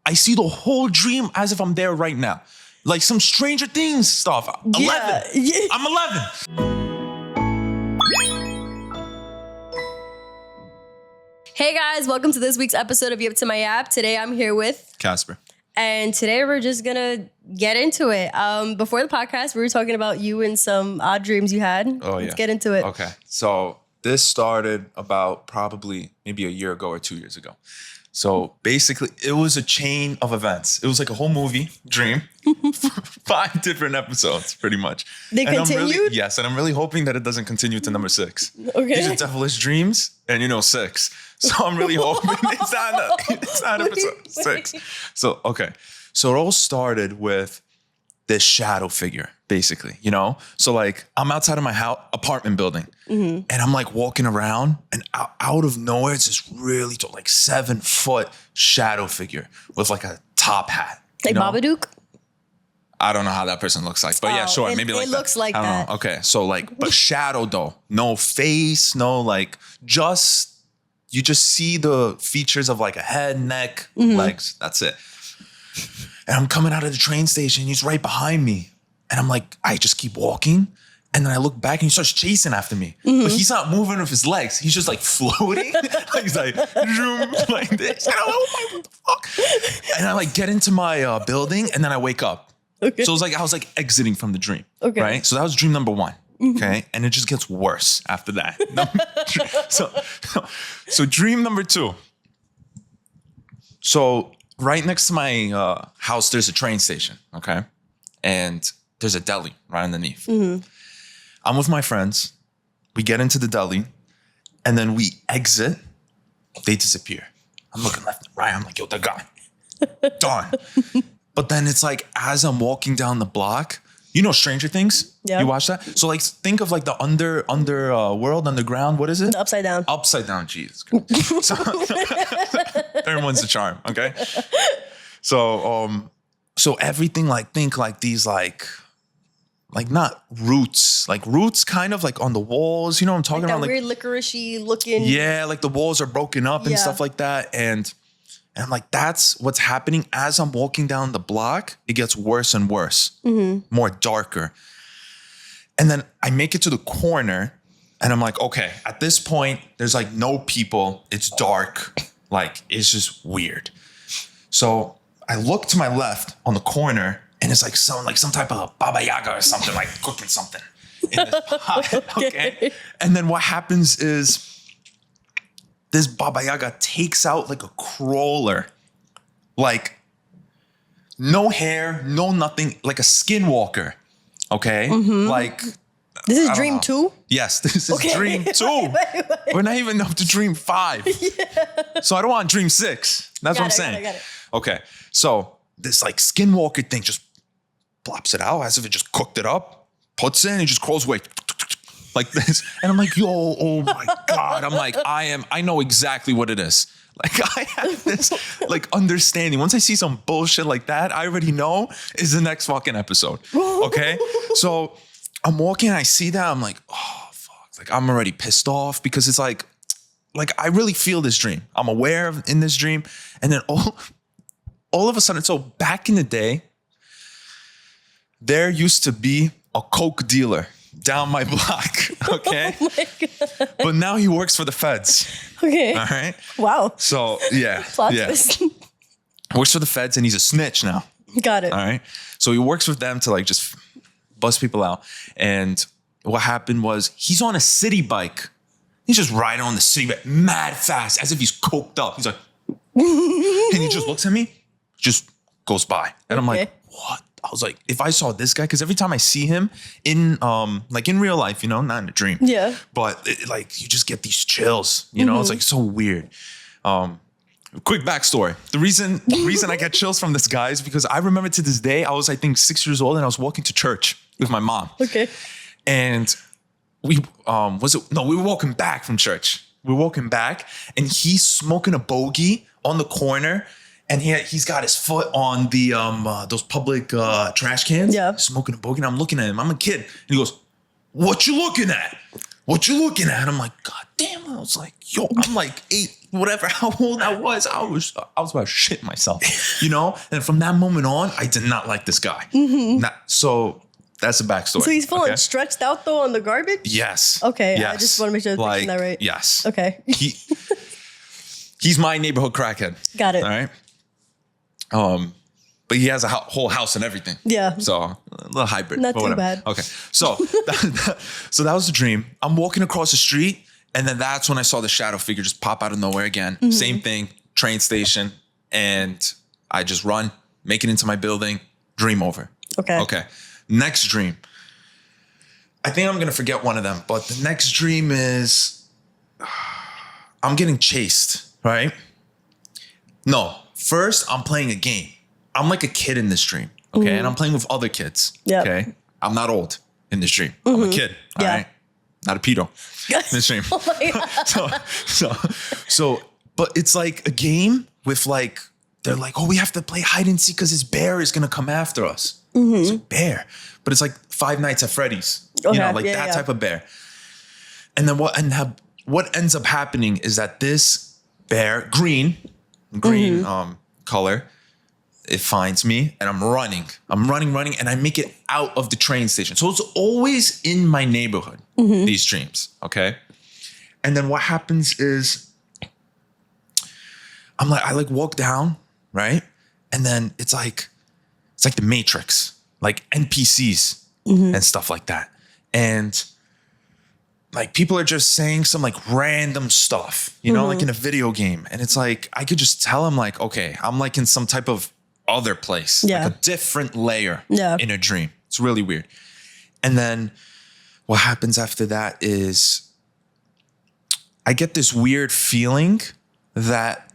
I see the whole dream as if I'm there right now. Like some Stranger Things stuff. 11. Yeah. I'm 11. Hey guys, welcome to this week's episode of Yip To My Yap. Today I'm here with Kacper. and today we're just gonna get into it. Before the podcast, we were talking about you and some odd dreams you had. Oh, Let's get into it. Okay. So this started about probably maybe a year ago or 2 years ago. So basically, it was a chain of events. It was like a whole movie, dream, 5 different episodes, pretty much. They continued? Yes, and I'm really hoping that it doesn't continue to number 6. Okay. These are devilish dreams, and 6. So I'm really hoping it's not episode 6. So, okay. So it all started with this shadow figure, basically, So like I'm outside of my apartment building and I'm like walking around and out of nowhere, it's this really tall, like 7-foot shadow figure with like a top hat. Like Babadook? I don't know how that person looks like, but yeah, sure. Maybe like it that. looks like I don't that. know. Okay. So like, but shadow though, no face, no like you just see the features of like a head, neck, legs. That's it. And I'm coming out of the train station. He's right behind me. And I'm like, I just keep walking. And then I look back and he starts chasing after me. But he's not moving with his legs. He's just like floating. He's like, zoom, like this. And I'm like, oh my, what the fuck? And I like get into my building and then I wake up. Okay. So it was like, I was like exiting from the dream. Okay. Right? So that was dream number 1. Okay. And it just gets worse after that. So dream number 2. So right next to my house, there's a train station. Okay. And there's a deli right underneath. I'm with my friends. We get into the deli and then we exit. They disappear. I'm looking left and right. I'm like, yo, they're gone. Done. But then it's like, as I'm walking down the block, Stranger Things? Yeah. You watch that? So like, think of like the world, underground. What is it? Upside down. Upside down, Jesus. So, third one's the charm, okay? So everything like, think like these like not roots, like roots kind of like on the walls. You know what I'm talking Like about? that weird licorice-y looking. Yeah, like the walls are broken up and stuff like that. And I'm like, that's what's happening as I'm walking down the block. It gets worse and worse, more darker. And then I make it to the corner and I'm like, okay, at this point, there's like no people. It's dark. Like, it's just weird. So I look to my left on the corner and it's like some type of Baba Yaga or something, like cooking something in this pot. Okay. And then what happens is, this Baba Yaga takes out like a crawler, like no hair, no nothing, like a skinwalker. Okay. Like, This is dream 2? yes, this is dream 2. Wait. We're not even up to dream 5. Yeah. So I don't want dream 6. That's what I'm saying. Got it. Okay. So this like skinwalker thing just plops it out as if it just cooked it up, puts it in, and just crawls away. Like this. And I'm like, yo, oh my God. I'm like, I know exactly what it is. Like I have this like understanding. Once I see some bullshit like that, I already know is the next fucking episode. Okay. So I'm walking, I see that. I'm like, oh fuck. Like I'm already pissed off because it's like I really feel this dream. I'm aware of in this dream. And then all of a sudden, so back in the day, there used to be a Coke dealer down my block, okay? Oh my God. But now he works for the feds. Okay. All right? Wow. So, yeah. Plot twist. Works for the feds and he's a snitch now. Got it. All right? So he works with them to like just bust people out. And what happened was he's on a city bike. He's just riding on the city bike mad fast as if he's coked up. He's like, and he just looks at me, just goes by. And I'm like, what? I was like, if I saw this guy, because every time I see him in like in real life, not in a dream. Yeah. But like you just get these chills, it's like so weird. Quick backstory. The reason I get chills from this guy is because I remember to this day, I was, I think 6 years old and I was walking to church with my mom. Okay. And we were walking back from church. We were walking back and he's smoking a bogey on the corner. And he's got his foot on the those public trash cans. Yeah. Smoking a bogey. And I'm looking at him. I'm a kid. And he goes, "What you looking at? What you looking at?" And I'm like, God damn. I was like, yo, I'm like 8 whatever, how old I was about to shit myself, you know? And from that moment on, I did not like this guy. So that's the backstory. So he's feeling stretched out though on the garbage? Yes. Okay. Yes. I just want to make sure I'm thinking that right. Yes. Okay. He's my neighborhood crackhead. Got it. All right. But he has a whole house and everything. Yeah. So a little hybrid. Not but too whatever. bad. Okay. So so that was the dream. I'm walking across the street, and then that's when I saw the shadow figure just pop out of nowhere again. Same thing, train station, and I just run, make it into my building, dream over. Okay. Okay. Next dream. I think I'm gonna forget one of them, but the next dream is I'm getting chased, right? No, first I'm playing a game. I'm like a kid in this dream, okay? And I'm playing with other kids, okay? I'm not old in this dream. I'm a kid, all right? Not a pedo in this dream. Oh my God. So, but it's like a game with like, they're like, oh, we have to play hide and seek because this bear is gonna come after us. It's a bear, but it's like Five Nights at Freddy's, you know, like that type of bear. And then what ends up happening is that this bear, green color, it finds me and I'm running, and I make it out of the train station. So it's always in my neighborhood, these dreams, okay? And then what happens is I walk down, right? And then it's like the Matrix, like NPCs and stuff like that. And like people are just saying some like random stuff, you know, like in a video game. And it's like, I could just tell them like, okay, I'm like in some type of other place, like a different layer in a dream. It's really weird. And then what happens after that is I get this weird feeling that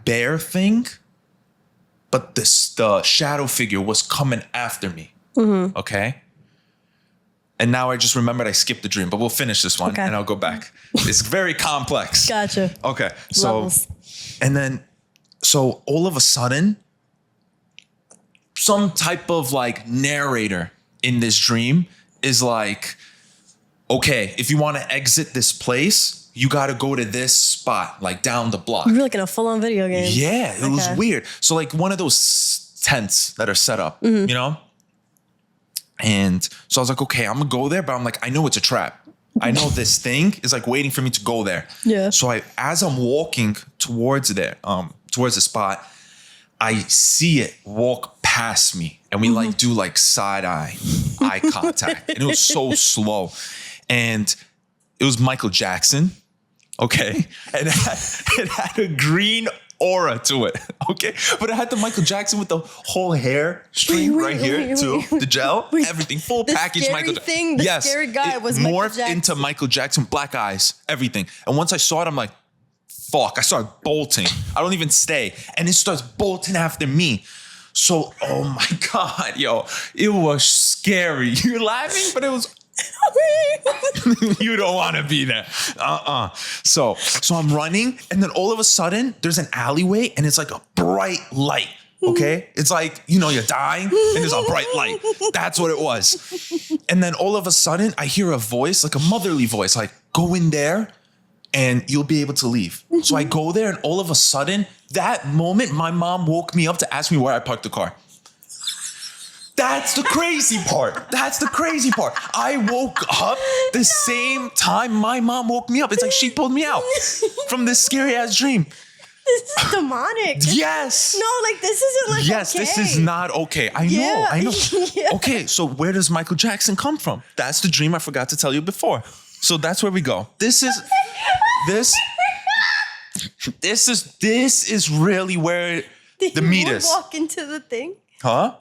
bear thing, but the shadow figure was coming after me. Okay. And now I just remembered I skipped the dream, but we'll finish this one and I'll go back. It's very complex. Gotcha. Okay. So, Levels. and then, so all of a sudden, some type of like narrator in this dream is like, okay, if you want to exit this place, you got to go to this spot, like down the block. You're like in a full-on video game. Yeah, it was weird. So like one of those tents that are set up, you know? And so I was like, okay, I'm gonna go there, but I'm like, I know it's a trap. I know this thing is like waiting for me to go there. Yeah. So as I'm walking towards there, towards the spot, I see it walk past me, and we like do like eye contact, and it was so slow, and it was Michael Jackson, okay, and it had a green aura to it, okay, but it had the Michael Jackson with the whole hair string right here too, the gel, everything, full package. Michael Jackson. The scary guy was morphed Michael Jackson. into Michael Jackson, black eyes, everything, and once I saw it, I'm like, fuck, I started bolting. I don't even stay. And it starts bolting after me. So, oh my God, yo, it was scary. You're laughing, but it was, you don't want to be there. So I'm running, and then all of a sudden, there's an alleyway, and it's like a bright light. Okay? It's like, you know, you're dying, and there's a bright light. That's what it was. And then all of a sudden, I hear a voice, like a motherly voice, like, go in there, and you'll be able to leave. So I go there, and all of a sudden, that moment, my mom woke me up to ask me where I parked the car. That's the crazy part. That's the crazy part. I woke up the same time my mom woke me up. It's like she pulled me out from this scary ass dream. This is demonic. Yes. No, like this isn't like yes, okay. This is not okay. I know. Yeah. Okay, so where does Michael Jackson come from? That's the dream I forgot to tell you before. So that's where we go. This is really where the meat is. Walk into the thing. Huh?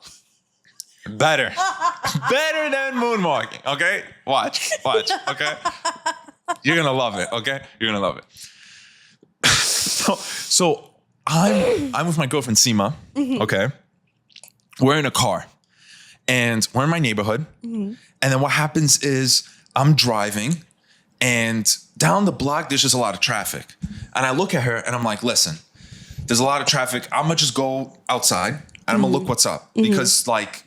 Better than moonwalking. Okay, watch. Okay, you're gonna love it. Okay, you're gonna love it. So I'm with my girlfriend Seema. Okay, we're in a car, and we're in my neighborhood. And then what happens is I'm driving. And down the block, there's just a lot of traffic. And I look at her and I'm like, listen, there's a lot of traffic. I'm gonna just go outside and I'm gonna look what's up. Because like,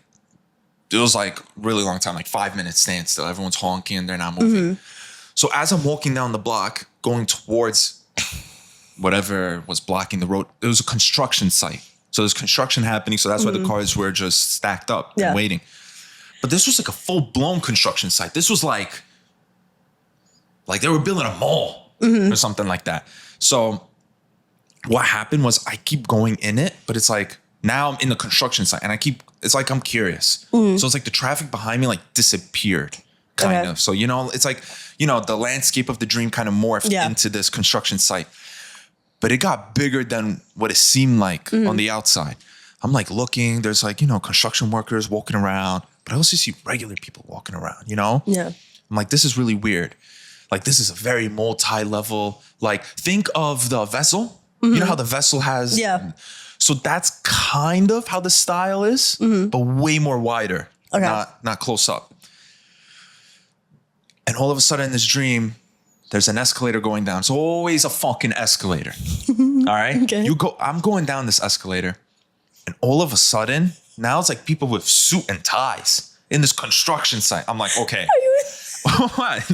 it was like really long time, like 5 minutes standstill. Everyone's honking, they're not moving. So as I'm walking down the block, going towards whatever was blocking the road. It was a construction site. So there's construction happening. So that's why the cars were just stacked up and waiting. But this was like a full-blown construction site. This was like they were building a mall or something like that. So what happened was I keep going in it, but it's like now I'm in the construction site and it's like I'm curious. So it's like the traffic behind me like disappeared kind of. So, it's like, the landscape of the dream kind of morphed into this construction site. But it got bigger than what it seemed like on the outside. I'm like looking, there's like, construction workers walking around, but I also see regular people walking around, Yeah. I'm like, this is really weird. Like, this is a very multi-level, like, think of the vessel. You know how the vessel has. Yeah. So that's kind of how the style is, but way more wider. Okay. Not close up. And all of a sudden in this dream, there's an escalator going down. It's always a fucking escalator. All right. Okay. I'm going down this escalator. And all of a sudden, now it's like people with suit and ties in this construction site. I'm like, okay. What?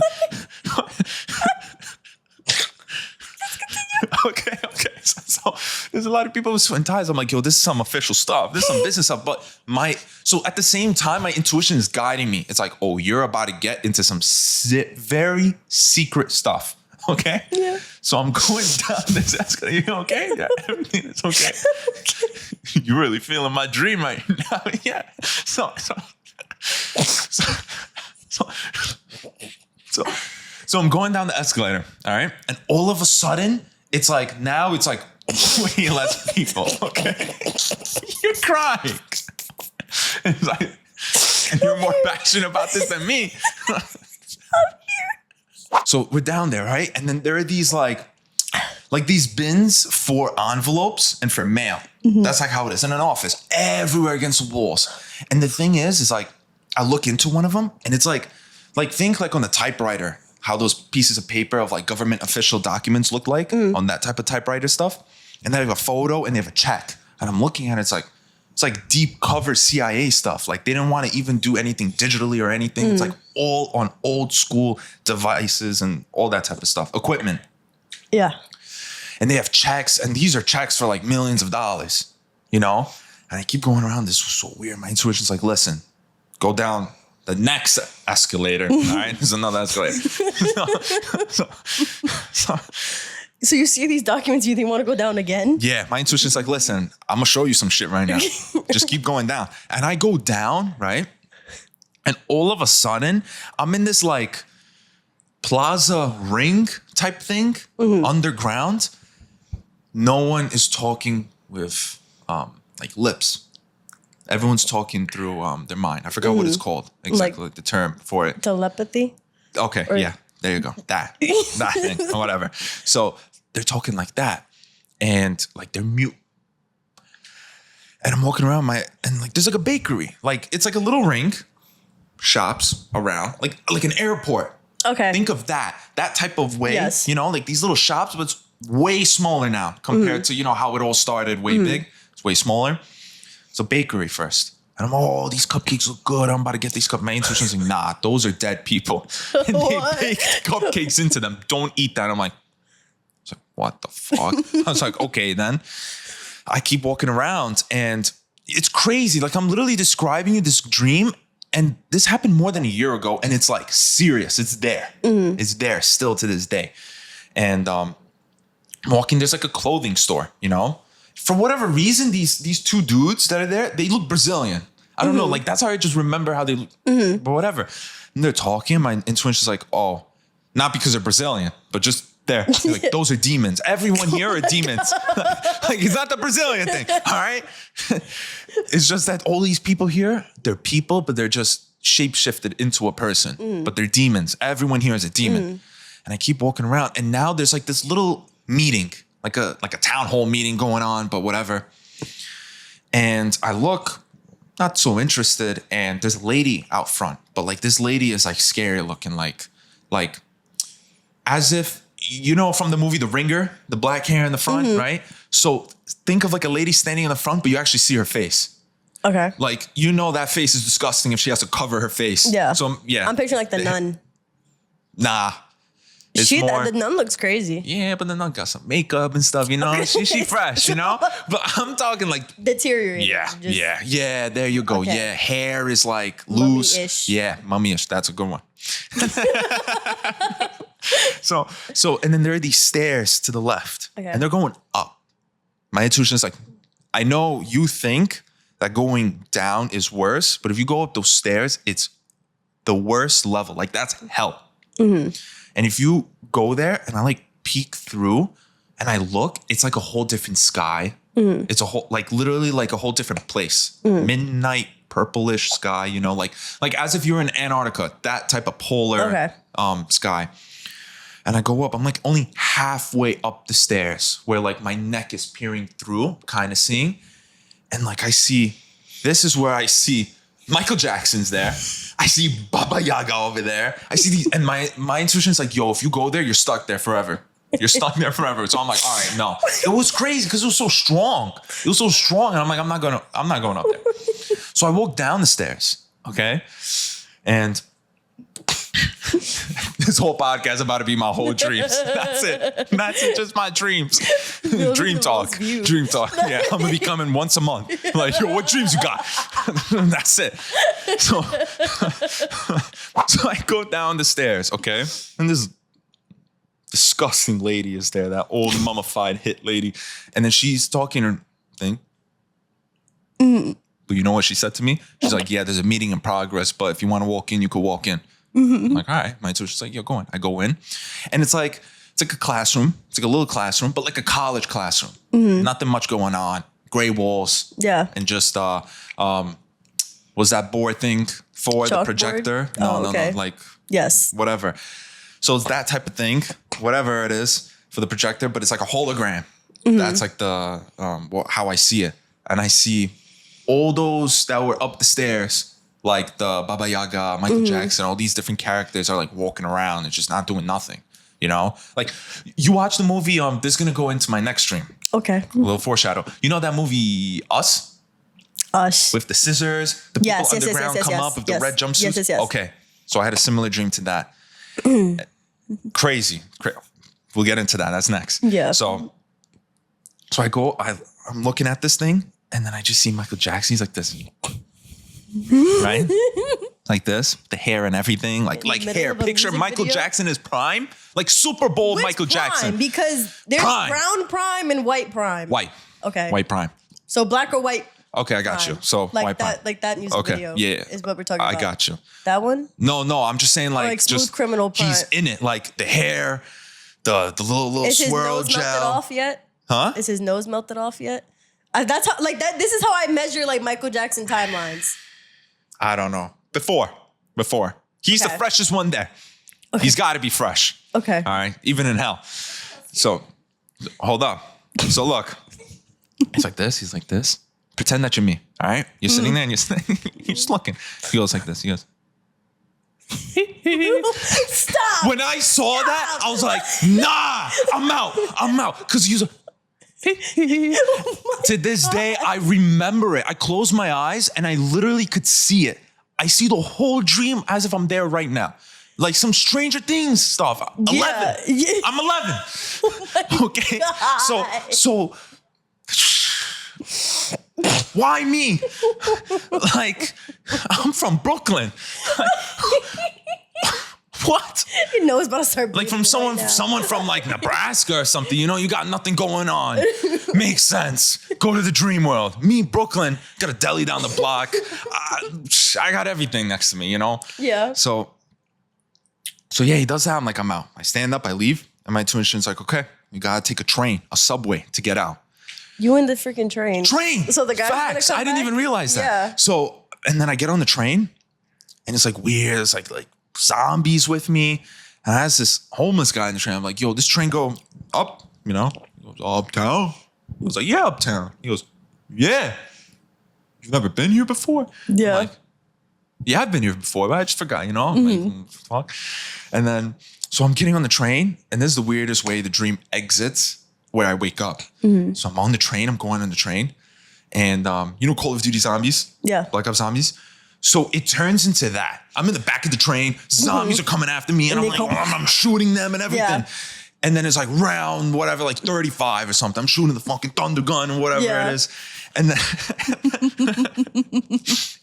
Okay. So there's a lot of people with suit and ties. I'm like, yo, this is some official stuff. This is some business stuff. But so at the same time, my intuition is guiding me. It's like, oh, you're about to get into some very secret stuff. Okay? Yeah. So I'm going down this escalator. You okay? Yeah, everything is okay. You're really feeling my dream right now. Yeah. So I'm going down the escalator, all right? And all of a sudden, it's like way less people, okay? You're crying. It's like, and you're more passionate about this than me. So we're down there, right? And then there are these like these bins for envelopes and for mail. That's like how it is in an office, everywhere against the walls. And the thing is like, I look into one of them and it's like think like on the typewriter, how those pieces of paper of like government official documents look like on that type of typewriter stuff. And they have a photo and they have a check. And I'm looking at it, it's like deep cover CIA stuff. Like they didn't want to even do anything digitally or anything. It's like all on old school devices and all that type of stuff, equipment. Yeah. And they have checks, and these are checks for like millions of dollars, And I keep going around. This was so weird. My intuition's like, listen, go down the next escalator. All right, there's another escalator. So you see these documents, you think want to go down again? Yeah, my intuition's like, listen, I'm gonna show you some shit right now. Just keep going down. And I go down, right? And all of a sudden, I'm in this like plaza ring type thing underground. No one is talking with like lips. Everyone's talking through their mind. I forgot what it's called exactly, like the term for it. Telepathy? Okay, yeah, there you go. That thing, or whatever. So they're talking like that, and like they're mute. And I'm walking around and like there's like a bakery, like it's like a little ring, shops around, like an airport. Okay. Think of that type of way. Yes. Like these little shops, but it's way smaller now compared to how it all started, way big. It's way smaller. So bakery first. And I'm, these cupcakes look good. I'm about to get these cupcakes. My intuition's like, nah, those are dead people. And they baked cupcakes into them. Don't eat that. I'm like, what the fuck? I was like, okay, then. I keep walking around and it's crazy. Like I'm literally describing you this dream, and this happened more than a year ago, and it's like serious. It's there. It's there still to this day. And I'm walking, there's like a clothing store, For whatever reason, these two dudes that are there, they look Brazilian. I don't know, like that's how I just remember how they look, but whatever. And they're talking, my intuition's like, oh, not because they're Brazilian, but just there. Like, those are demons. Everyone here are demons. Like, it's not the Brazilian thing, all right? It's just that all these people here, they're people, but they're just shape-shifted into a person. But they're demons. Everyone here is a demon. And I keep walking around, and now there's like this little meeting, like a town hall meeting going on, but whatever. And I look, not so interested, and there's a lady out front, but like this lady is like scary looking, like as if, from the movie The Ringer, the black hair in the front, right? So think of like a lady standing in the front, but you actually see her face. Okay. Like, that face is disgusting if she has to cover her face. Yeah. So, yeah. I'm picturing like the nun. Nah. It's the nun looks crazy. Yeah, but the nun got some makeup and stuff, you know? Okay. She fresh, you know? But I'm talking like... Deteriorating. Yeah, there you go. Okay. Yeah, hair is like loose. Mummy-ish. Yeah, mummy-ish. That's a good one. So, and then there are these stairs to the left. Okay. And they're going up. My intuition is like, I know you think that going down is worse, but if you go up those stairs, it's the worst level. Like, that's hell. Mm-hmm. And if you go there and I like peek through and I look, it's like a whole different sky. Mm-hmm. It's a whole, like literally like a whole different place. Mm-hmm. Midnight purplish sky, you know, like as if you're in Antarctica, that type of polar sky. And I go up, I'm like only halfway up the stairs where like my neck is peering through, kind of seeing. And like this is where I see Michael Jackson's there. I see Baba Yaga over there. I see these, and my intuition is like, yo, if you go there, you're stuck there forever. You're stuck there forever. So I'm like, all right, no. It was crazy because it was so strong. It was so strong. And I'm like, I'm not going up there. So I walk down the stairs, okay? And this whole podcast is about to be my whole dreams. That's it. Just my dreams. Dream talk. Yeah, I'm gonna be coming once a month. Like, yo, what dreams you got? That's it. So I go down the stairs, okay? And this disgusting lady is there, that old mummified hit lady. And then she's talking her thing. Mm. But you know what she said to me? She's like, yeah, there's a meeting in progress, but if you want to walk in, you could walk in. Mm-hmm. I'm like, all right. My intuition's like, yo, go in. I go in. And it's like a classroom. It's like a little classroom, but like a college classroom. Mm-hmm. Nothing much going on. Gray walls. Yeah. And just, was that board thing for the projector? No. Like, yes. Whatever. So it's that type of thing, whatever it is for the projector, but it's like a hologram. Mm-hmm. That's like the, how I see it. And I see all those that were up the stairs, like the Baba Yaga, Michael Jackson, all these different characters are like walking around and just not doing nothing, you know? Like, you watch the movie, this is going to go into my next stream. Okay. A little foreshadow. You know that movie, Us? With the scissors, the people underground come up with the red jumpsuits? Yes. Okay. So I had a similar dream to that. Crazy. We'll get into that. That's next. Yeah. So I go, I'm looking at this thing, and then I just see Michael Jackson. He's like this. Right? Like this, the hair and everything, like hair. Picture Michael Jackson is prime, like Super Bowl Michael Jackson. Because there's brown prime and white prime. White. Okay. White prime. So black or white. Okay, I got you. So like white prime. Like that music video. Yeah. Is what we're talking about. I got you. That one? No, I'm just saying like Smooth just Criminal prime. He's in it, like the hair, the little Is swirl his nose gel. melted off yet? Huh? Is his nose melted off yet? That's how like that. This is how I measure like Michael Jackson timelines. I don't know. Before. He's the freshest one there. Okay. He's got to be fresh. Okay. All right. Even in hell. So, hold up. So look. He's like this. He's like this. Pretend that you're me. All right. You're sitting there and you're just looking. He goes like this. He goes. Stop. When I saw that, I was like, nah, I'm out. Because he was like, to this day, I remember it. I closed my eyes and I literally could see it. I see the whole dream as if I'm there right now. Like some Stranger Things stuff. 11. Yeah. I'm 11. Oh okay. God. So why me? Like, I'm from Brooklyn. What? Your nose about to start like from someone from like Nebraska or something. You know, you got nothing going on. Makes sense. Go to the dream world. Me, Brooklyn, got a deli down the block. I got everything next to me. You know. Yeah. So yeah, he does that. I'm like, I'm out. I stand up. I leave, and my intuition's like, okay, you gotta take a subway to get out. You in the freaking train. So the guy. Facts. I didn't even realize that. Yeah. So and then I get on the train, and it's like weird. It's like zombies with me. And I asked this homeless guy in the train, I'm like, yo, this train go up, you know? He goes, uptown? I was like, yeah, uptown. He goes, yeah. You've never been here before? Yeah. I'm like, yeah, I've been here before, but I just forgot, you know? I'm like, fuck. And then, so I'm getting on the train, and this is the weirdest way the dream exits, where I wake up. Mm-hmm. So I'm on the train, I'm going on the train, and you know Call of Duty Zombies? Yeah. Black Ops Zombies? So it turns into that. I'm in the back of the train. Zombies are coming after me. And I'm like, I'm shooting them and everything. Yeah. And then it's like round, whatever, like 35 or something. I'm shooting the fucking thunder gun or whatever it is. And then,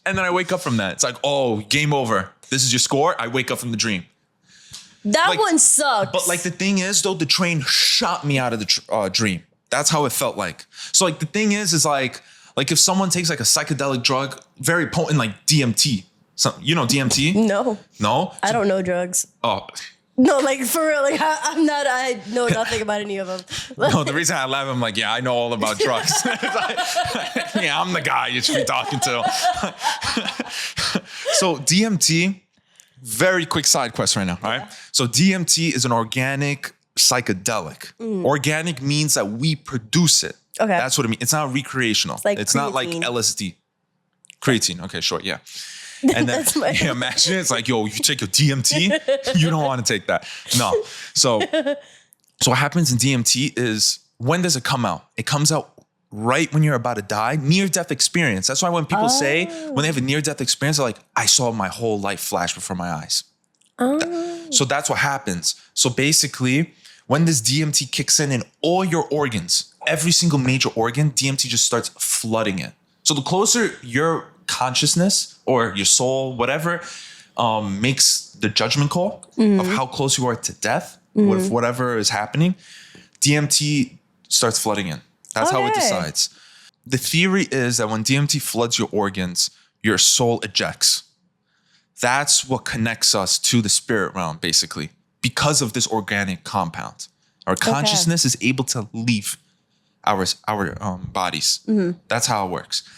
and then I wake up from that. It's like, oh, game over. This is your score. I wake up from the dream. That one sucks. But like the thing is, though, the train shot me out of the dream. That's how it felt like. So like the thing is like if someone takes like a psychedelic drug, very potent, like DMT. You know DMT? No. I don't know drugs. Oh. No, like for real, like I know nothing about any of them. No, the reason I laugh, I'm like, yeah, I know all about drugs. Yeah, I'm the guy you should be talking to. So DMT, very quick side quest right now, all right? So DMT is an organic psychedelic. Organic means that we produce it. Okay. That's what it means. It's not recreational. It's not like LSD. Creatine. Okay, sure, yeah. And then imagine it's like, yo, you take your DMT, you don't want to take that. No. So what happens in DMT is, when does it come out? It comes out right when you're about to die. Near-death experience. That's why when people say, when they have a near-death experience, they're like, I saw my whole life flash before my eyes. So that's what happens. So basically, when this DMT kicks in all your organs, every single major organ, DMT just starts flooding it. So the closer your consciousness or your soul, whatever, makes the judgment call of how close you are to death, with whatever is happening, DMT starts flooding in. That's how it decides. The theory is that when DMT floods your organs, your soul ejects. That's what connects us to the spirit realm, basically, because of this organic compound. Our consciousness is able to leave our bodies. That's how it works.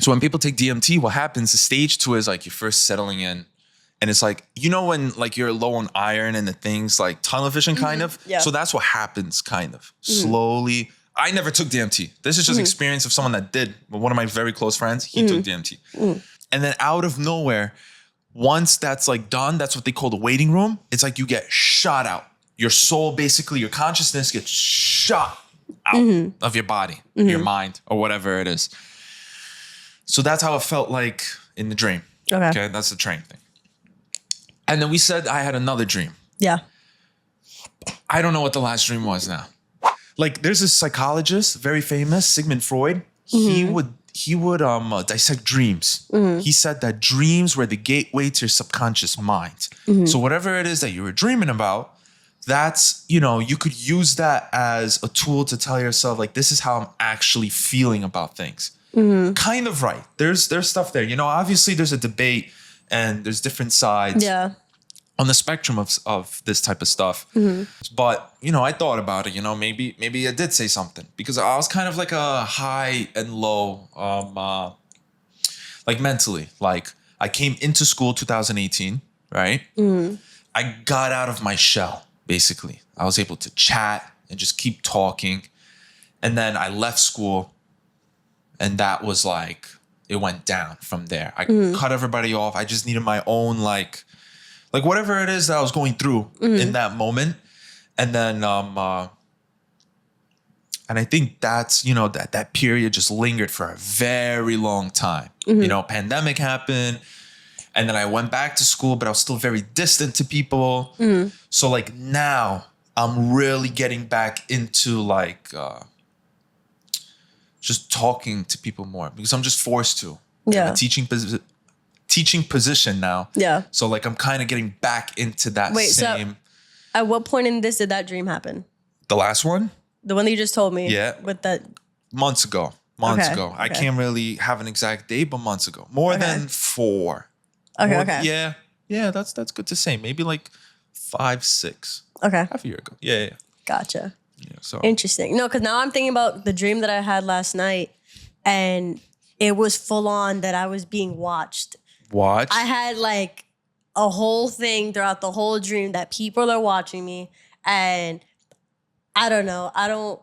So when people take DMT, what happens, the stage 2 is like you're first settling in. And it's like, you know, when like you're low on iron and the things like tunnel vision kind of. Yeah. So that's what happens kind of slowly. I never took DMT. This is just experience of someone that did. One of my very close friends, he took DMT. And then out of nowhere, once that's like done, that's what they call the waiting room. It's like you get shot out. Your soul, basically, your consciousness gets shot out of your body, your mind, or whatever it is. So that's how it felt like in the dream. Okay, that's the train thing. And then we said I had another dream. Yeah. I don't know what the last dream was now. Like there's a psychologist, very famous, Sigmund Freud. He would dissect dreams. He said that dreams were the gateway to your subconscious mind. So whatever it is that you were dreaming about, that's, you know, you could use that as a tool to tell yourself like, this is how I'm actually feeling about things. Kind of right. There's stuff there. You know, obviously there's a debate and there's different sides on the spectrum of this type of stuff. But, you know, I thought about it, you know, maybe I did say something because I was kind of like a high and low, like mentally. Like I came into school 2018, right? I got out of my shell, basically. I was able to chat and just keep talking. And then I left school. And that was like, it went down from there. I cut everybody off. I just needed my own, like whatever it is that I was going through in that moment. And then, and I think that's, you know, that period just lingered for a very long time. You know, pandemic happened. And then I went back to school, but I was still very distant to people. So like now I'm really getting back into like, just talking to people more because I'm just forced to. Yeah. I'm a teaching position now. Yeah. So like I'm kind of getting back into that same. So at what point in this did that dream happen? The last one? The one that you just told me. Yeah. With that. Months ago. Okay. I can't really have an exact date, but months ago. More than 4. Okay. Yeah. Yeah, that's good to say. Maybe like 5, 6. Okay. Half a year ago. Yeah. Gotcha. Yeah, so interesting. No, because now I'm thinking about the dream that I had last night, and it was full on that I was being watched. Watched? I had like a whole thing throughout the whole dream that people are watching me, and I don't know. I don't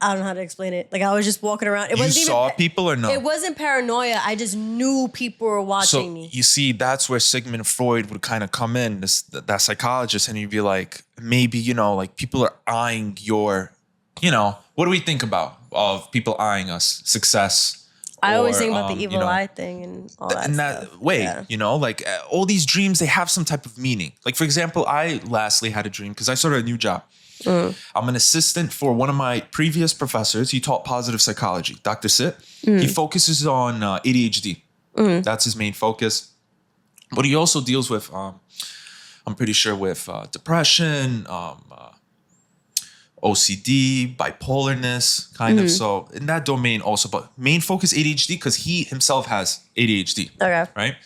know how to explain it. Like I was just walking around. You saw people or no? It wasn't paranoia. I just knew people were watching me. You see, that's where Sigmund Freud would kind of come in, that psychologist, and you'd be like, maybe, you know, like people are eyeing your, you know, what do we think about of people eyeing us? Success, I always or, think about the evil you know, eye thing and all that in stuff. that way, Yeah. you know, like all these dreams, they have some type of meaning. Like, for example, I lastly had a dream because I started a new job. I'm an assistant for one of my previous professors. He taught positive psychology, Dr. Sit. He focuses on ADHD. That's his main focus. But he also deals with, I'm pretty sure, with depression, OCD, bipolarness, kind of. So in that domain also, but main focus ADHD because he himself has ADHD. Okay. Right.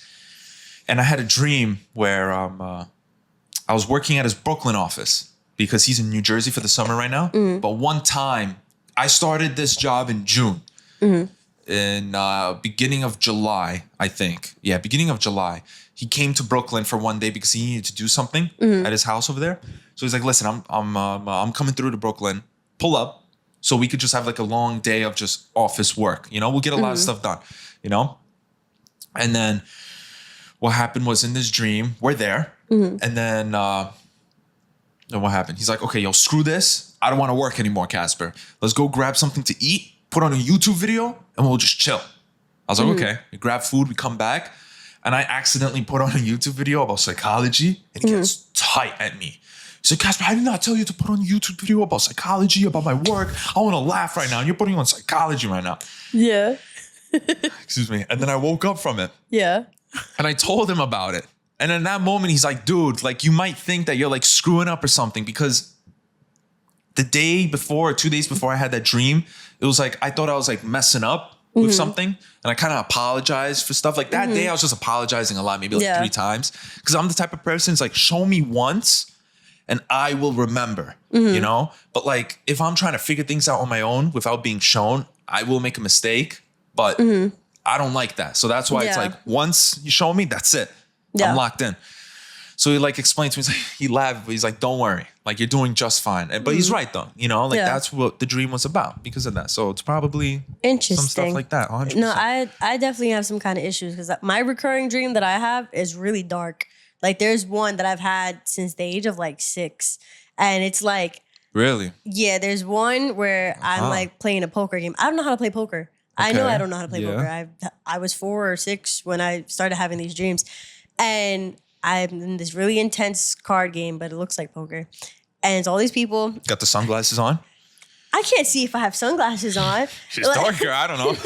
And I had a dream where I was working at his Brooklyn office because he's in New Jersey for the summer right now. But one time I started this job in June. In beginning of July, I think. Yeah, beginning of July. He came to Brooklyn for one day because he needed to do something at his house over there. So he's like, listen, I'm coming through to Brooklyn. Pull up so we could just have like a long day of just office work. You know, we'll get a lot of stuff done, you know? And then what happened was in this dream, we're there. And then what happened? He's like, okay, yo, screw this. I don't want to work anymore, Kacper. Let's go grab something to eat, put on a YouTube video, and we'll just chill. I was like, okay. We grab food, we come back. And I accidentally put on a YouTube video about psychology, and he gets tight at me. He said, Kacper, I did not tell you to put on a YouTube video about psychology, about my work. I want to laugh right now, and you're putting on psychology right now. Yeah. Excuse me. And then I woke up from it. Yeah. And I told him about it. And in that moment, he's like, dude, like, you might think that you're like screwing up or something because the day before, or 2 days before I had that dream, it was like, I thought I was like messing up with something. And I kind of apologized for stuff. Like that day, I was just apologizing a lot, maybe like 3 times. Because I'm the type of person, it's like, show me once and I will remember, you know? But like, if I'm trying to figure things out on my own without being shown, I will make a mistake. But I don't like that. So that's why it's like, once you show me, that's it. I'm locked in. So he like explained to me, he laughed, but he's like, don't worry. Like, you're doing just fine. But he's right though. You know, like that's what the dream was about because of that. So it's probably interesting. some stuff like that. 100%. No, I definitely have some kind of issues because my recurring dream that I have is really dark. Like there's one that I've had since the age of like 6. And it's like, really? Yeah, there's one where I'm like playing a poker game. I don't know how to play poker. Okay. I know I don't know how to play poker. I was 4 or 6 when I started having these dreams. And I'm in this really intense card game, but it looks like poker. And it's all these people. Got the sunglasses on? I can't see if I have sunglasses on. She's darker. I don't know.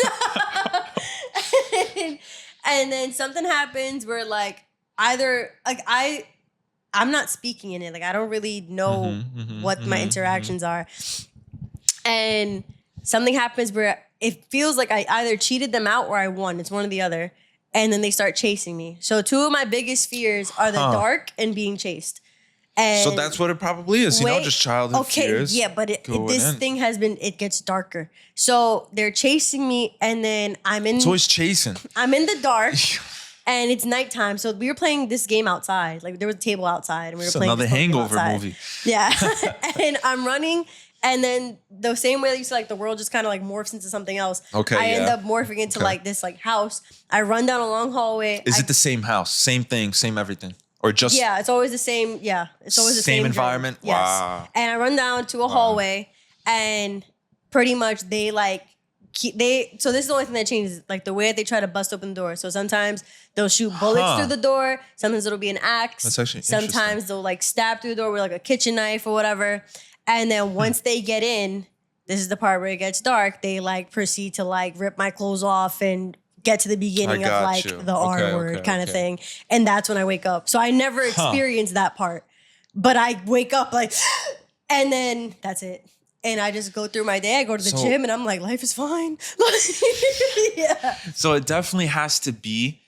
and then something happens where like either like I'm not speaking in it. Like I don't really know what my interactions are. And something happens where it feels like I either cheated them out or I won. It's one or the other. And then they start chasing me. So 2 of my biggest fears are the dark and being chased. And so that's what it probably is, you know, just childhood fears. Yeah, but this thing has been, it gets darker. So they're chasing me and then It's always chasing. I'm in the dark and it's nighttime. So we were playing this game outside. Like there was a table outside and we were playing another Hangover movie. Yeah. And I'm running. And then the same way that you see like the world just kind of like morphs into something else. Okay, I end up morphing into like this like house. I run down a long hallway. Is it the same house? Same thing, same everything? Or just it's always the same. Yeah, it's always the same environment. Yes. Wow. And I run down to a hallway, and pretty much they like So this is the only thing that changes, like the way they try to bust open the door. So sometimes they'll shoot bullets through the door. Sometimes it'll be an axe. That's actually sometimes they'll like stab through the door with like a kitchen knife or whatever. And then once they get in, this is the part where it gets dark. They like proceed to like rip my clothes off and get to the beginning of like the R word kind of thing. And that's when I wake up. So I never experienced that part, but I wake up like, and then that's it. And I just go through my day. I go to the gym and I'm like, life is fine. Yeah. So it definitely has to be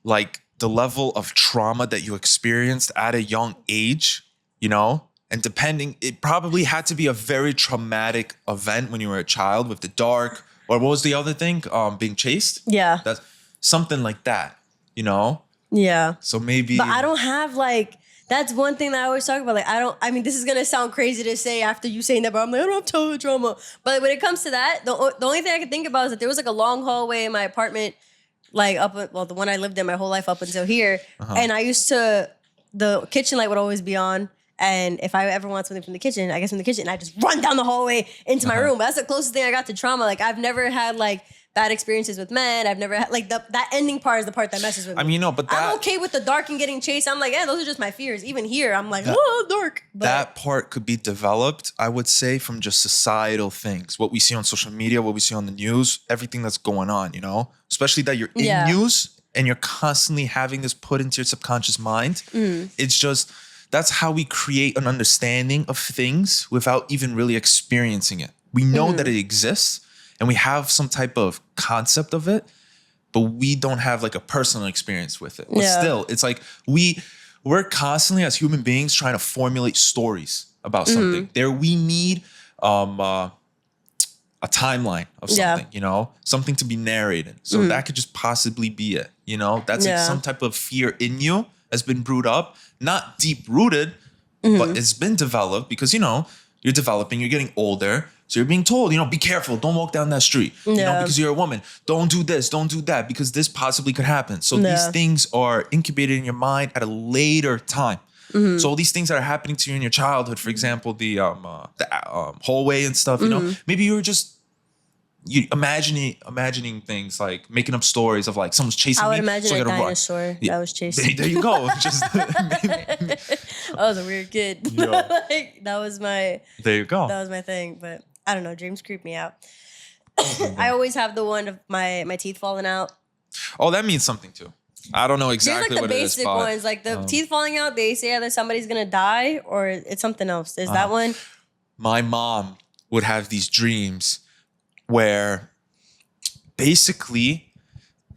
like the level of trauma that you experienced at a young age, you know? And depending, it probably had to be a very traumatic event when you were a child with the dark, or what was the other thing? Being chased? Yeah. That's something like that, you know? Yeah. So maybe. But I don't have like, that's one thing that I always talk about. Like, I mean, this is going to sound crazy to say after you saying that, but I'm like, I don't have childhood trauma. But when it comes to that, the only thing I can think about is that there was like a long hallway in my apartment, like the one I lived in my whole life up until here. And I used to, the kitchen light would always be on. And if I ever want something from the kitchen, I just run down the hallway into my room. But that's the closest thing I got to trauma. Like, I've never had like bad experiences with men. I've never had like that ending part is the part that messes with me. I mean, no, but I'm okay with the dark and getting chased. I'm like, yeah, those are just my fears. Even here, I'm like, oh, dark. But that part could be developed, I would say, from just societal things, what we see on social media, what we see on the news, everything that's going on, you know, especially that you're in news and you're constantly having this put into your subconscious mind. It's just, that's how we create an understanding of things without even really experiencing it. We know that it exists and we have some type of concept of it, but we don't have like a personal experience with it. But still, it's like we're constantly as human beings trying to formulate stories about something. We need a timeline of something, you know, something to be narrated. So that could just possibly be it, you know? That's like some type of fear in you has been brewed up, not deep rooted, but it's been developed because, you know, you're developing, you're getting older. So you're being told, you know, be careful, don't walk down that street, you know, because you're a woman. Don't do this, don't do that, because this possibly could happen. So these things are incubated in your mind at a later time. So all these things that are happening to you in your childhood, for example, the hallway and stuff, you know, maybe you were just imagining things, like making up stories of like someone's chasing me. I would imagine a dinosaur that was chasing. There you go. Just I was a weird kid. Like, that was my. There you go. That was my thing, but I don't know. Dreams creep me out. I always have the one of my teeth falling out. Oh, that means something too. I don't know exactly like what it is. There's like the basic ones, like the teeth falling out. They say either somebody's gonna die or it's something else. Is that one? My mom would have these dreams where basically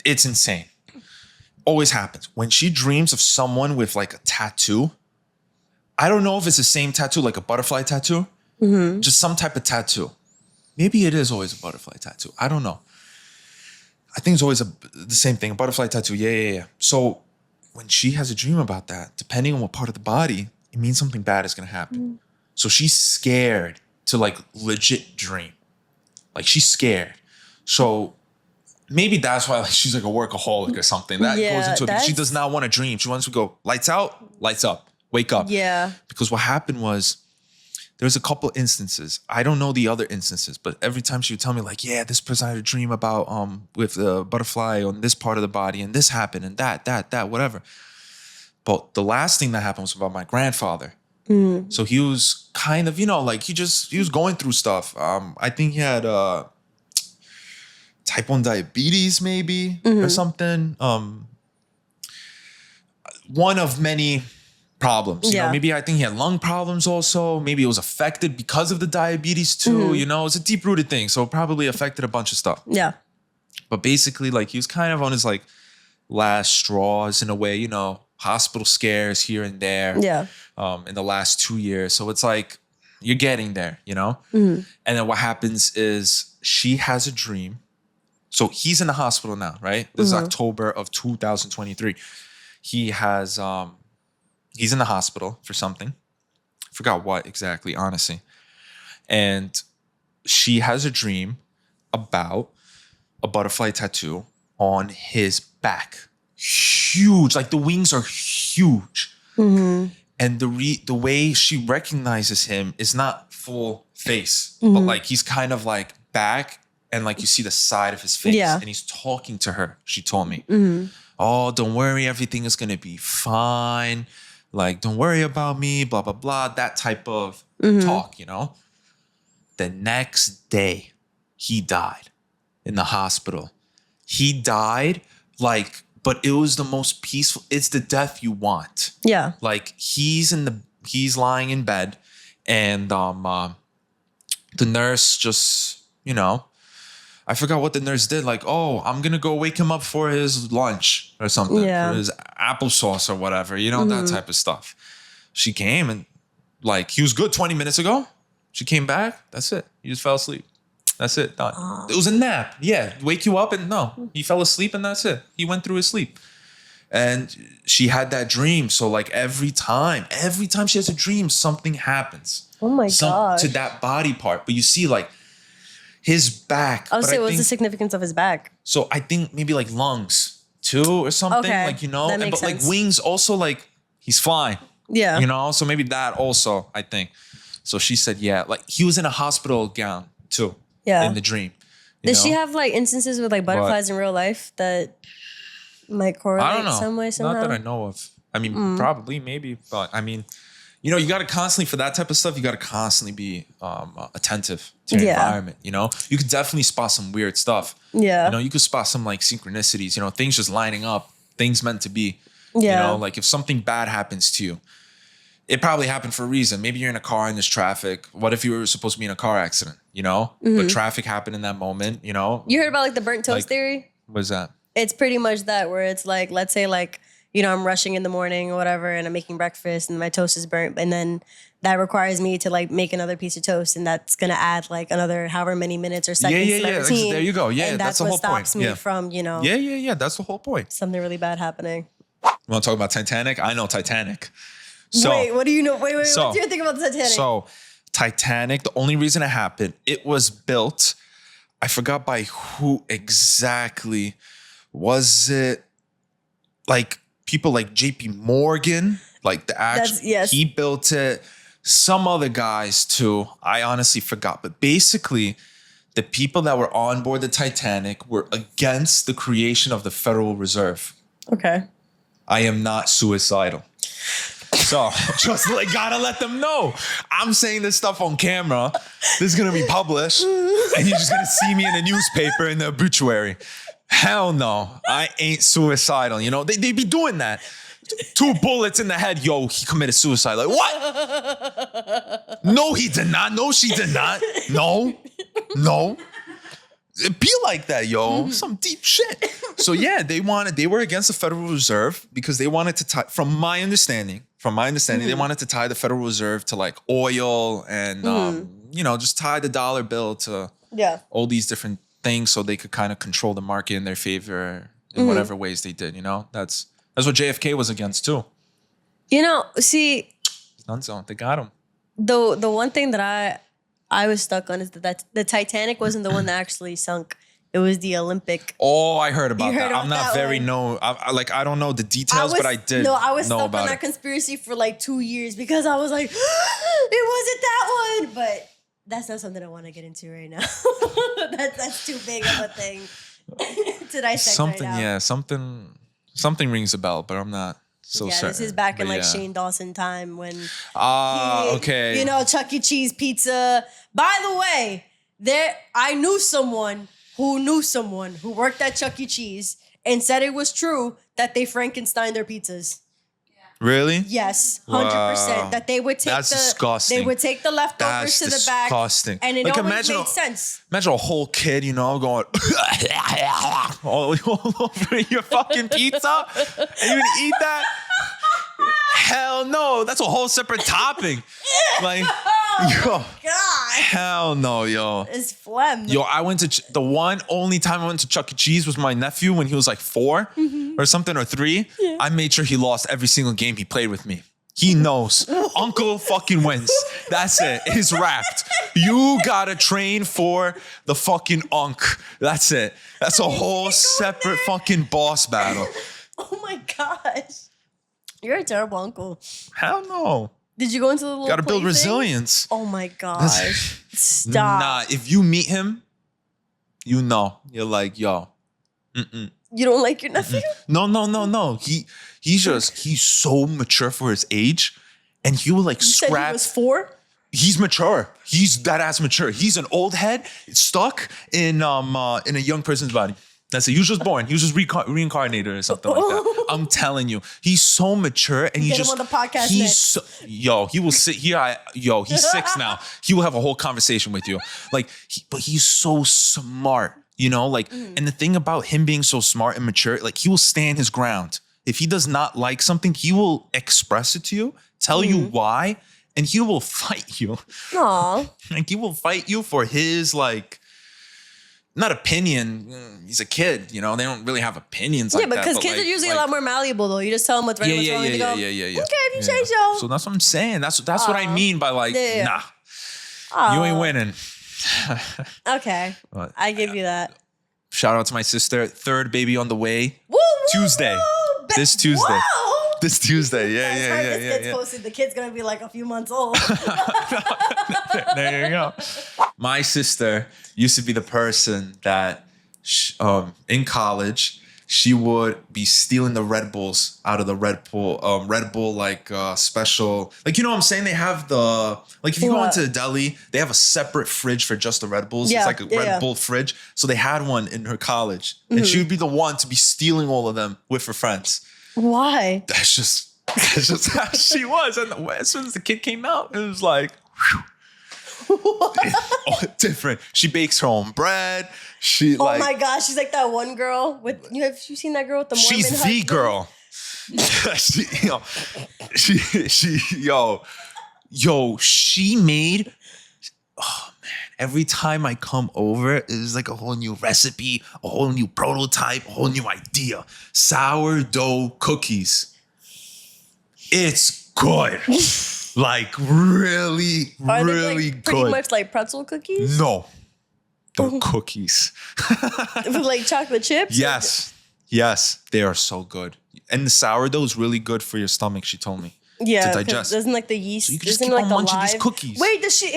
it's insane. Always happens. When she dreams of someone with like a tattoo, I don't know if it's the same tattoo, like a butterfly tattoo, just some type of tattoo. Maybe it is always a butterfly tattoo. I don't know. I think it's always the same thing, a butterfly tattoo. Yeah. So when she has a dream about that, depending on what part of the body, it means something bad is going to happen. So she's scared to like legit dream. Like she's scared. So maybe that's why like she's like a workaholic or something. That goes into it because she does not want to dream. She wants to go lights out, lights up, wake up. Yeah. Because what happened was there's a couple instances. I don't know the other instances, but every time she would tell me like, yeah, this person had a dream about with the butterfly on this part of the body and this happened and that, whatever. But the last thing that happened was about my grandfather. So he was kind of, you know, like he was going through stuff. I think he had type 1 diabetes maybe or something. One of many problems. You know, maybe I think he had lung problems also. Maybe it was affected because of the diabetes too. You know, it's a deep-rooted thing. So it probably affected a bunch of stuff. Yeah. But basically, like he was kind of on his like last straws in a way, you know, hospital scares here and there. Yeah. In the last 2 years. So it's like you're getting there, you know? And then what happens is she has a dream. So he's in the hospital now, right? This is October of 2023. He has he's in the hospital for something. I forgot what exactly, honestly. And she has a dream about a butterfly tattoo on his back. Huge, like the wings are huge. And the way she recognizes him is not full face, but like he's kind of like back and like you see the side of his face. And he's talking to her, she told me. Oh, don't worry, everything is gonna be fine. Like, don't worry about me, blah, blah, blah. That type of talk, you know? The next day, he died in the hospital. He died like, but it was the most peaceful. It's the death you want. Yeah. Like he's lying in bed and the nurse just, you know, I forgot what the nurse did. Like, oh, I'm going to go wake him up for his lunch or something, for his applesauce or whatever, you know, that type of stuff. She came and like, he was good 20 minutes ago. She came back. That's it. He just fell asleep. That's it. Done. It was a nap. Yeah. Wake you up and no, he fell asleep and that's it. He went through his sleep. And she had that dream. So like every time she has a dream, something happens. Oh my God. To that body part. But you see like his back. I was saying, what's the significance of his back? So I think maybe like lungs too or something. Okay. Like, you know, that makes sense. Like wings also like he's flying. Yeah. You know, so maybe that also, I think. So she said, yeah, like he was in a hospital gown too. Yeah. In the dream. Does she have like instances with like butterflies in real life that might correlate I don't know. some way, somehow? Not that I know of. I mean, probably, maybe. But I mean, you know, you got to constantly, for that type of stuff, you got to constantly be attentive to your environment. You know, you could definitely spot some weird stuff. Yeah. You know, you could spot some like synchronicities, you know, things just lining up, things meant to be. Yeah. You know, like if something bad happens to you, it probably happened for a reason. Maybe you're in a car and there's traffic. What if you were supposed to be in a car accident, you know? But traffic happened in that moment, you know? You heard about like the burnt toast theory? What is that? It's pretty much that, where it's like, let's say like, you know, I'm rushing in the morning or whatever and I'm making breakfast and my toast is burnt. And then that requires me to like make another piece of toast, and that's going to add like another however many minutes or seconds to my routine. There you go. Yeah, and that's the what whole point. stops me from, you know. Yeah. That's the whole point. Something really bad happening. You want to talk about Titanic? I know Titanic. So, wait, what do you know? Wait, what do you think about the Titanic? So, Titanic, the only reason it happened, it was built, I forgot by who exactly. Was it like people like JP Morgan? Like the actual, he built it. Some other guys too. I honestly forgot. But basically, the people that were on board the Titanic were against the creation of the Federal Reserve. Okay. I am not suicidal. So just like gotta let them know. I'm saying this stuff on camera. This is gonna be published, and you're just gonna see me in the newspaper in the obituary. Hell no, I ain't suicidal. You know, they be doing that. 2 bullets in the head. Yo, he committed suicide. Like, what? No, he did not. No, she did not. No. It be like that, yo. Some deep shit. So yeah, they were against the Federal Reserve because they wanted to tie, from my understanding, they wanted to tie the Federal Reserve to like oil and, you know, just tie the dollar bill to all these different things so they could kind of control the market in their favor in whatever ways they did, you know? That's what JFK was against too. You know, see, they got him. The one thing that I was stuck on is that the Titanic wasn't the one that actually sunk. It was the Olympic. Oh, I heard about that. I'm not very I don't know the details, but I did. No, I was stuck on that conspiracy for like 2 years because I was like, it wasn't that one. But that's not something I want to get into right now. that's too big of a thing to dissect something, right now. Yeah, something rings a bell, but I'm not so certain. This is back in like Shane Dawson time when okay. You know, Chuck E. Cheese pizza. By the way, I knew someone who worked at Chuck E. Cheese and said it was true that they Frankenstein their pizzas. Really? Yes, 100%. That they would take disgusting. They would take the leftovers to the back. Disgusting. And it always made sense. Imagine a whole kid, you know, going all over your fucking pizza, and you would eat that. Hell no, that's a whole separate topping. Like, God. Hell no, yo. It's phlegm. Yo, I went to the only time I went to Chuck E. Cheese was my nephew when he was like 4 or something, or 3. Yeah. I made sure he lost every single game he played with me. He knows. Uncle fucking wins. That's it. It's wrapped. You gotta train for the fucking unk. That's it. That's a whole separate fucking boss battle. Oh my gosh. You're a terrible uncle. Hell no. Did you go into the little Gotta build thing? resilience. Oh my gosh. Stop. Nah, if you meet him, you know. You're like, yo. You don't like your nephew? No. He's so mature for his age. And he will like you scrap. Said he was 4? He's mature. He's that ass mature. He's an old head stuck in a young person's body. That's it. He was just born. He was just reincarnated or something like that. I'm telling you, he's so mature, and Get him on the podcast next. He will sit here. He's 6 now. He will have a whole conversation with you. Like, but he's so smart, you know. Like, and the thing about him being so smart and mature, like, he will stand his ground. If he does not like something, he will express it to you, tell you why, and he will fight you. Aww. Like, he will fight you for his like. Not opinion. He's a kid, you know. They don't really have opinions like that. Yeah, because kids are usually a lot more malleable, though. You just tell them what's right and what's wrong. And they go, okay, if you say so. So that's what I'm saying. That's what I mean by like, nah, you ain't winning. Okay, I give you that. Shout out to my sister. 3rd baby on the way. Woo, Tuesday. This Tuesday. Whoa. this Tuesday. Yeah, As hard as this gets yeah. posted, the kid's gonna be like a few months old. There you go. My sister used to be the person that, in college, she would be stealing the Red Bulls out of the Red Bull like special, like, you know what I'm saying? They have the, like, if you go into a deli, they have a separate fridge for just the Red Bulls. Yeah, it's like a Red Bull fridge. So they had one in her college, and she would be the one to be stealing all of them with her friends. Why? That's just how she was. And as soon as the kid came out, it was like, different. She bakes her own bread. She oh my gosh, she's like that one girl with have you seen that girl with the Mormon she's husband? the girl. She made, oh man, every time I come over, it's like a whole new recipe, a whole new prototype, a whole new idea. Sourdough cookies. It's good. Like really, Are really they like good. pretty much like pretzel cookies? No. The cookies. With like chocolate chips? Yes. Yes. They are so good. And the sourdough is really good for your stomach, she told me. Yeah, to digest. Doesn't like the yeast. So you can just isn't keep like on the munching live these cookies. Wait, does she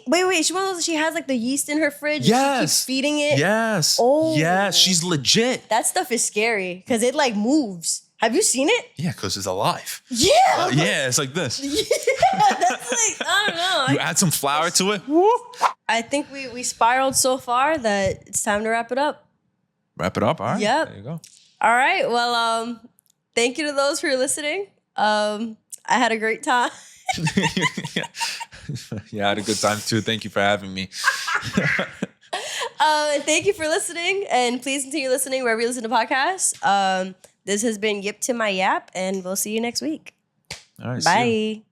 wait, she one of those she has like the yeast in her fridge and she keeps feeding it? Yes. Oh. Yes. She's legit. That stuff is scary because it like moves. Have you seen it? Yeah, because it's alive. Yeah. Yeah, it's like this. Yeah, that's like, I don't know. You add some flour to it. I think we spiraled so far that it's time to wrap it up. Wrap it up. All right. Yep. There you go. All right. Well, thank you to those who are listening. I had a great time. Yeah, I had a good time too. Thank you for having me. Thank you for listening, and please continue listening wherever you listen to podcasts. This has been Yip To My Yap, and we'll see you next week. All right. Bye.